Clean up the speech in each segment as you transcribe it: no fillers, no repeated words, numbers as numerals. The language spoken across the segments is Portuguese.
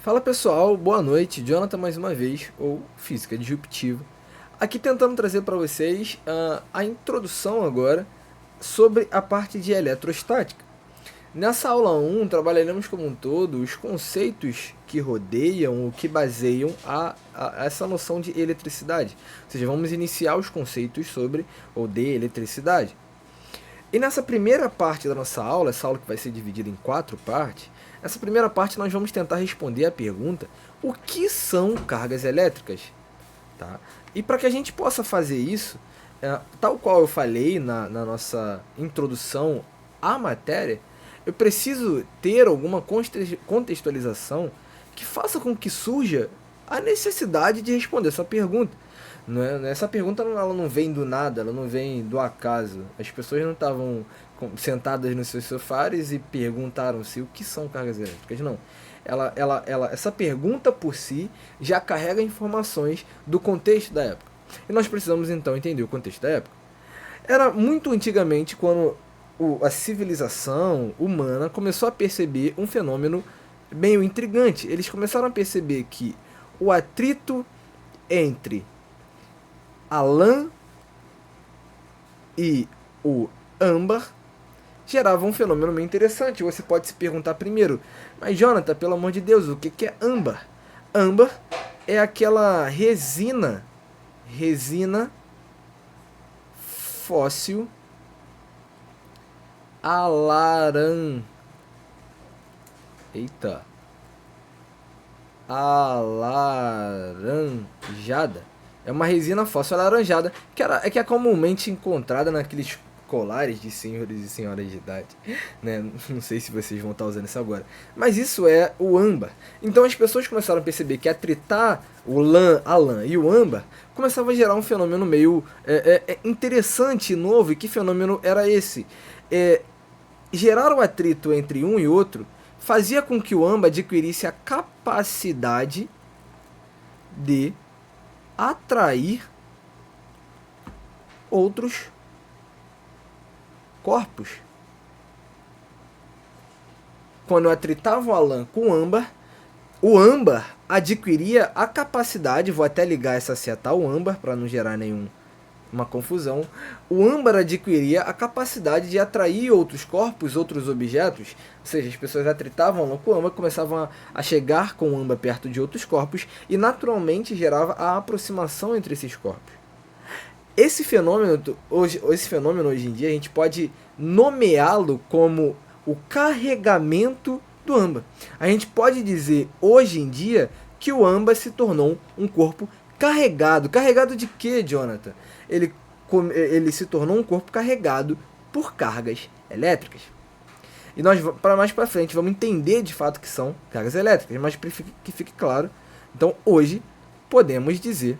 Fala pessoal, boa noite, Jonathan mais uma vez, ou Física Disruptiva. Aqui tentando trazer para vocês a introdução agora sobre a parte de eletrostática. Nessa aula 1, trabalharemos como um todo os conceitos que rodeiam ou que baseiam a essa noção de eletricidade. Ou seja, vamos iniciar os conceitos sobre ou de eletricidade. E nessa primeira parte da nossa aula, essa aula que vai ser dividida em 4 partes, nessa primeira parte nós vamos tentar responder a pergunta: o que são cargas elétricas? Tá? E para que a gente possa fazer isso, tal qual eu falei na nossa introdução à matéria, eu preciso ter alguma contextualização que faça com que surja a necessidade de responder essa pergunta. Essa pergunta ela não vem do nada, ela não vem do acaso. As pessoas não estavam sentadas nos seus sofás e perguntaram-se o que são cargas elétricas. Não. Essa pergunta por si já carrega informações do contexto da época. E nós precisamos então entender o contexto da época. Era muito antigamente quando a civilização humana começou a perceber um fenômeno meio intrigante. Eles começaram a perceber que o atrito entre a lã e o âmbar gerava um fenômeno meio interessante. Você pode se perguntar primeiro, mas Jonathan, pelo amor de Deus, o que é âmbar? Âmbar é aquela resina fóssil alaranjada. É uma resina fóssil alaranjada que é comumente encontrada naqueles colares de senhores e senhoras de idade, né? Não sei se vocês vão estar usando isso agora, mas isso é o âmbar. Então as pessoas começaram a perceber que atritar a lã e o âmbar começava a gerar um fenômeno meio interessante, novo. E que fenômeno era esse? Gerar o atrito entre um e outro fazia com que o âmbar adquirisse a capacidade de atrair outros corpos. Quando atritavam a lã com o âmbar adquiria a capacidade, vou até ligar essa seta ao âmbar para não gerar uma confusão. O âmbar adquiria a capacidade de atrair outros corpos, outros objetos. Ou seja, as pessoas atritavam a lã com o âmbar, começavam a chegar com o âmbar perto de outros corpos e naturalmente gerava a aproximação entre esses corpos. Esse fenômeno hoje em dia a gente pode nomeá-lo como o carregamento do âmbar. A gente pode dizer hoje em dia que o âmbar se tornou um corpo carregado. Carregado de quê, Jonathan? Ele se tornou um corpo carregado por cargas elétricas. E nós, para mais para frente, vamos entender de fato que são cargas elétricas, mas para que fique claro, então hoje podemos dizer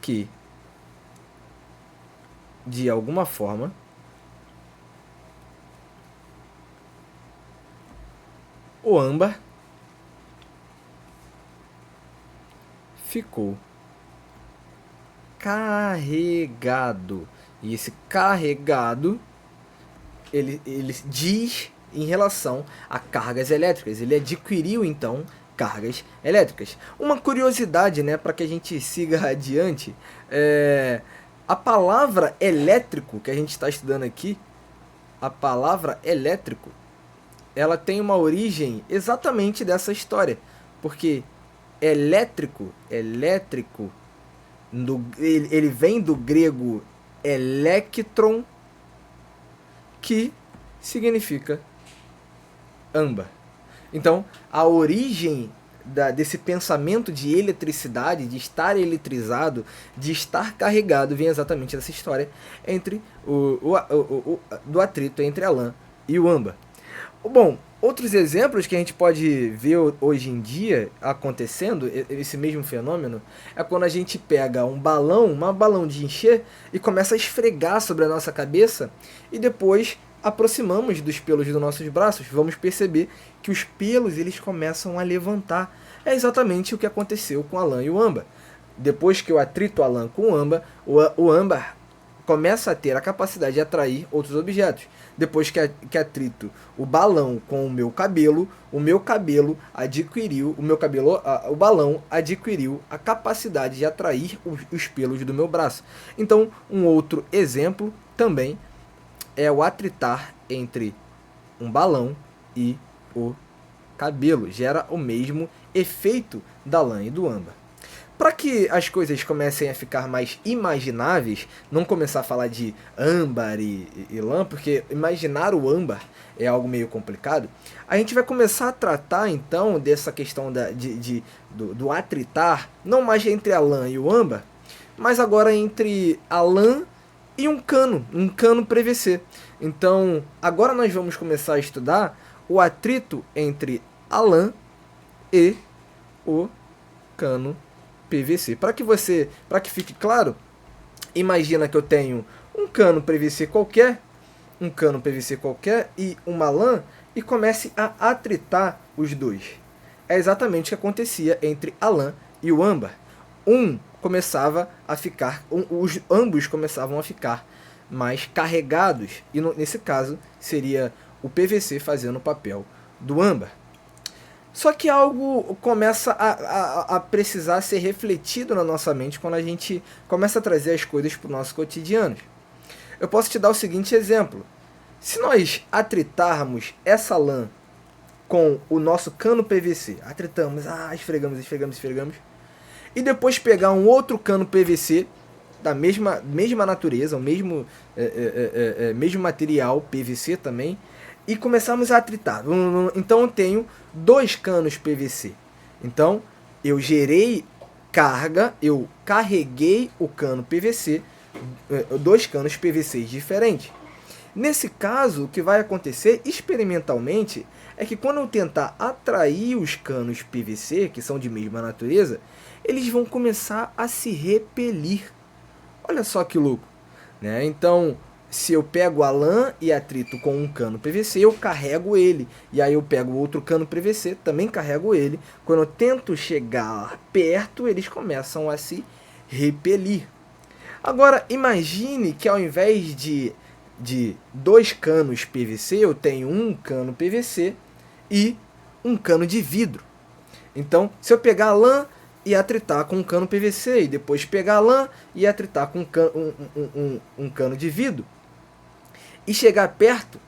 que, de alguma forma, o âmbar ficou carregado. E esse carregado, ele diz em relação a cargas elétricas. Ele adquiriu, então, cargas elétricas. Uma curiosidade, né, para que a gente siga adiante, a palavra elétrico que a gente está estudando aqui, a palavra elétrico, ela tem uma origem exatamente dessa história. Porque elétrico, ele vem do grego eléktron, que significa âmbar. Então, a origem desse pensamento de eletricidade, de estar eletrizado, de estar carregado, vem exatamente dessa história entre do atrito entre a lã e o âmbar. Bom, outros exemplos que a gente pode ver hoje em dia acontecendo, esse mesmo fenômeno, é quando a gente pega um balão de encher e começa a esfregar sobre a nossa cabeça e depois aproximamos dos pelos dos nossos braços, vamos perceber que os pelos eles começam a levantar. É exatamente o que aconteceu com a lã e o âmbar. Depois que eu atrito a lã com o âmbar começa a ter a capacidade de atrair outros objetos. Depois que atrito o balão com o meu cabelo adquiriu, o balão adquiriu a capacidade de atrair os pelos do meu braço. Então, um outro exemplo também é o atritar entre um balão e o cabelo. Gera o mesmo efeito da lã e do âmbar. Para que as coisas comecem a ficar mais imagináveis, não começar a falar de âmbar e lã, porque imaginar o âmbar é algo meio complicado, a gente vai começar a tratar então dessa questão do atritar, não mais entre a lã e o âmbar, mas agora entre a lã e um cano PVC. Então, agora nós vamos começar a estudar o atrito entre a lã e o cano PVC. Para que fique claro, imagina que eu tenho um cano PVC qualquer e uma lã e comece a atritar os dois. É exatamente o que acontecia entre a lã e o âmbar. Ambos começavam a ficar mais carregados e nesse caso seria o PVC fazendo o papel do âmbar. Só que algo começa a precisar ser refletido na nossa mente quando a gente começa a trazer as coisas para o nosso cotidiano. Eu posso te dar o seguinte exemplo. Se nós atritarmos essa lã com o nosso cano PVC, atritamos, esfregamos, e depois pegar um outro cano PVC da mesma natureza, o mesmo material PVC também, e começamos a atritar. Então eu tenho dois canos PVC. Então eu gerei carga, eu carreguei o cano PVC, dois canos PVC diferentes. Nesse caso, o que vai acontecer experimentalmente é que quando eu tentar atrair os canos PVC, que são de mesma natureza, eles vão começar a se repelir. Olha só que louco, né? Então, se eu pego a lã e atrito com um cano PVC, eu carrego ele. E aí eu pego outro cano PVC, também carrego ele. Quando eu tento chegar perto, eles começam a se repelir. Agora, imagine que ao invés de dois canos PVC, eu tenho um cano PVC e um cano de vidro. Então, se eu pegar a lã e atritar com um cano PVC, e depois pegar a lã e atritar com um cano de vidro, e chegar perto,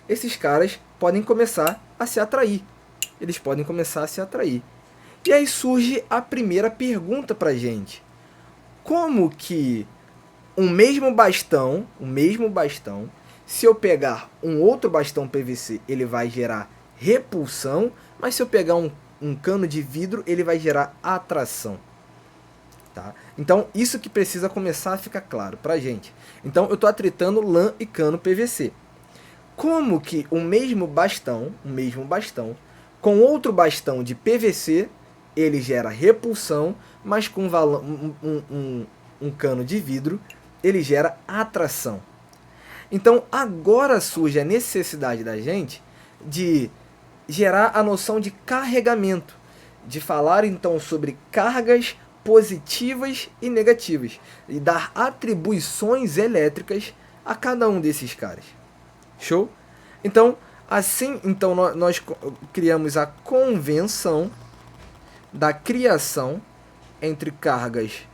esses caras podem começar a se atrair. Eles podem começar a se atrair. E aí surge a primeira pergunta pra gente. Como que o mesmo bastão, se eu pegar um outro bastão PVC, ele vai gerar repulsão, mas se eu pegar um cano de vidro, ele vai gerar atração. Tá? Então, isso que precisa começar a ficar claro pra gente. Então, eu estou atritando lã e cano PVC. Como que o mesmo bastão, com outro bastão de PVC, ele gera repulsão, mas com um cano de vidro, ele gera atração. Então, agora surge a necessidade da gente de gerar a noção de carregamento, de falar então sobre cargas positivas e negativas, e dar atribuições elétricas a cada um desses caras. Show? Então, assim, nós criamos a convenção da criação entre cargas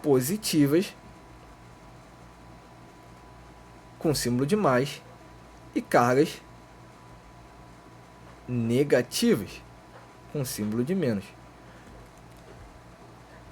positivas com símbolo de mais e cargas negativas com símbolo de menos.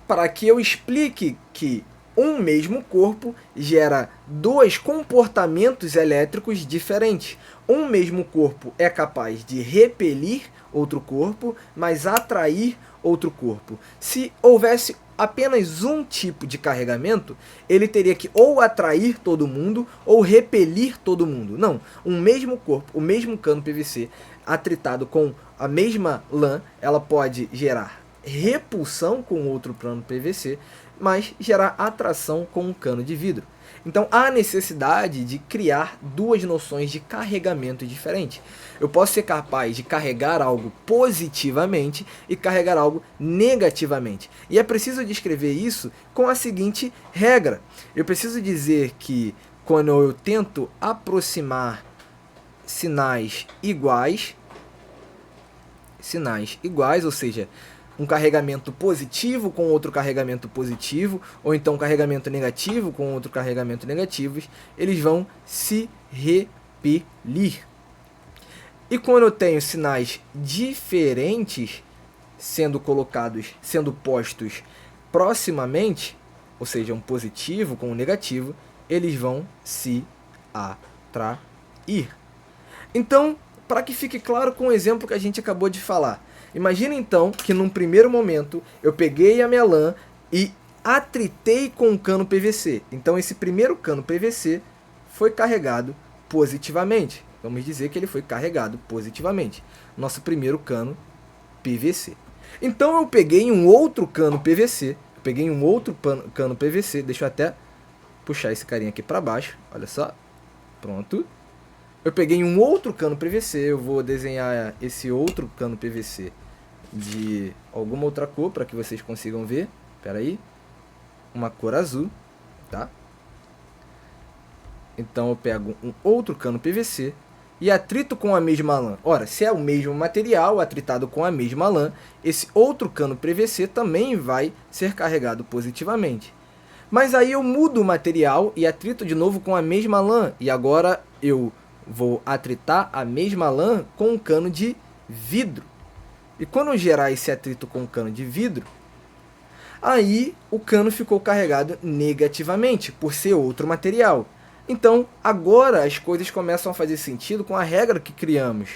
Para que eu explique que um mesmo corpo gera dois comportamentos elétricos diferentes. Um mesmo corpo é capaz de repelir outro corpo, mas atrair outro corpo. Se houvesse apenas um tipo de carregamento, ele teria que ou atrair todo mundo ou repelir todo mundo. Não, um mesmo corpo, o mesmo cano PVC atritado com a mesma lã, ela pode gerar repulsão com outro cano PVC, mas gerar atração com um cano de vidro. Então há necessidade de criar duas noções de carregamento diferentes. Eu posso ser capaz de carregar algo positivamente e carregar algo negativamente. E é preciso descrever isso com a seguinte regra. Eu preciso dizer que quando eu tento aproximar sinais iguais, ou seja, um carregamento positivo com outro carregamento positivo, ou então um carregamento negativo com outro carregamento negativo, eles vão se repelir. E quando eu tenho sinais diferentes sendo postos proximamente, ou seja, um positivo com um negativo, eles vão se atrair. Então, para que fique claro com o exemplo que a gente acabou de falar, imagina então que num primeiro momento eu peguei a minha lã e atritei com um cano PVC. Então esse primeiro cano PVC foi carregado positivamente. Vamos dizer que ele foi carregado positivamente. Nosso primeiro cano PVC. Então eu peguei um outro cano PVC. Deixa eu até puxar esse carinha aqui para baixo. Olha só. Pronto. Eu peguei um outro cano PVC, eu vou desenhar esse outro cano PVC de alguma outra cor para que vocês consigam ver. Espera aí. Uma cor azul, tá? Então eu pego um outro cano PVC e atrito com a mesma lã. Ora, se é o mesmo material atritado com a mesma lã, esse outro cano PVC também vai ser carregado positivamente. Mas aí eu mudo o material e atrito de novo com a mesma lã. E agora eu vou atritar a mesma lã com um cano de vidro. E quando eu gerar esse atrito com um cano de vidro, aí o cano ficou carregado negativamente, por ser outro material. Então, agora as coisas começam a fazer sentido com a regra que criamos.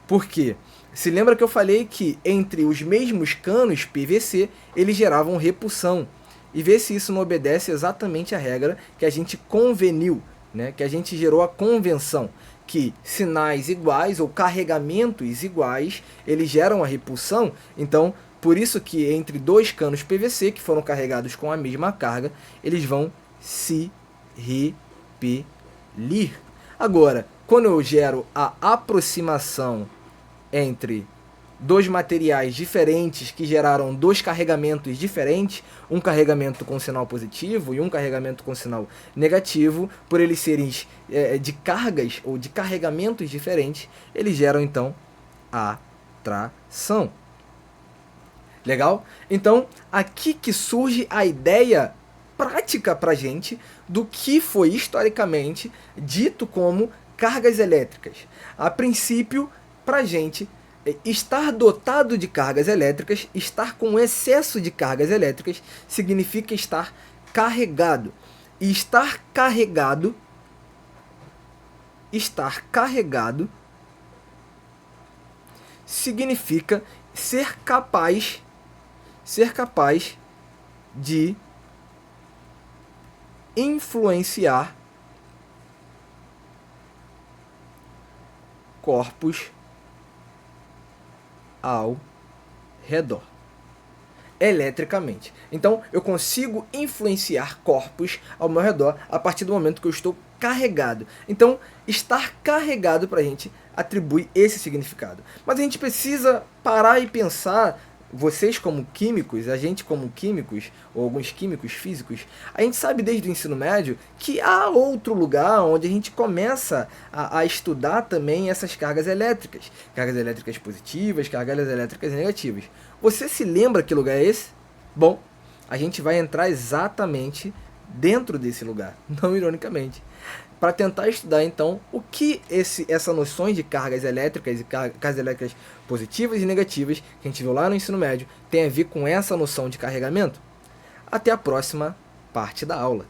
Por quê? Se lembra que eu falei que entre os mesmos canos PVC, eles geravam repulsão. E vê se isso não obedece exatamente à regra que a gente conveniu, né? Que a gente gerou a convenção, que sinais iguais ou carregamentos iguais, eles geram a repulsão. Então, por isso que entre dois canos PVC que foram carregados com a mesma carga, eles vão se repelir. Agora, quando eu gero a aproximação entre dois materiais diferentes que geraram dois carregamentos diferentes, um carregamento com sinal positivo e um carregamento com sinal negativo, por eles serem de cargas ou de carregamentos diferentes, eles geram então a atração. Legal? Então, aqui que surge a ideia prática para a gente do que foi historicamente dito como cargas elétricas. A princípio, para a gente, estar dotado de cargas elétricas, estar com excesso de cargas elétricas, significa estar carregado. E estar carregado significa ser capaz de influenciar corpos ao redor, eletricamente. Então, eu consigo influenciar corpos ao meu redor a partir do momento que eu estou carregado. Então, estar carregado para a gente atribui esse significado. Mas a gente precisa parar e pensar, vocês como químicos, a gente como químicos, ou alguns químicos físicos, a gente sabe desde o ensino médio que há outro lugar onde a gente começa a estudar também essas cargas elétricas positivas, cargas elétricas negativas. Você se lembra que lugar é esse? Bom, a gente vai entrar exatamente dentro desse lugar, não ironicamente, para tentar estudar então o que essa noções de cargas elétricas e cargas elétricas positivas e negativas que a gente viu lá no ensino médio tem a ver com essa noção de carregamento. Até a próxima parte da aula.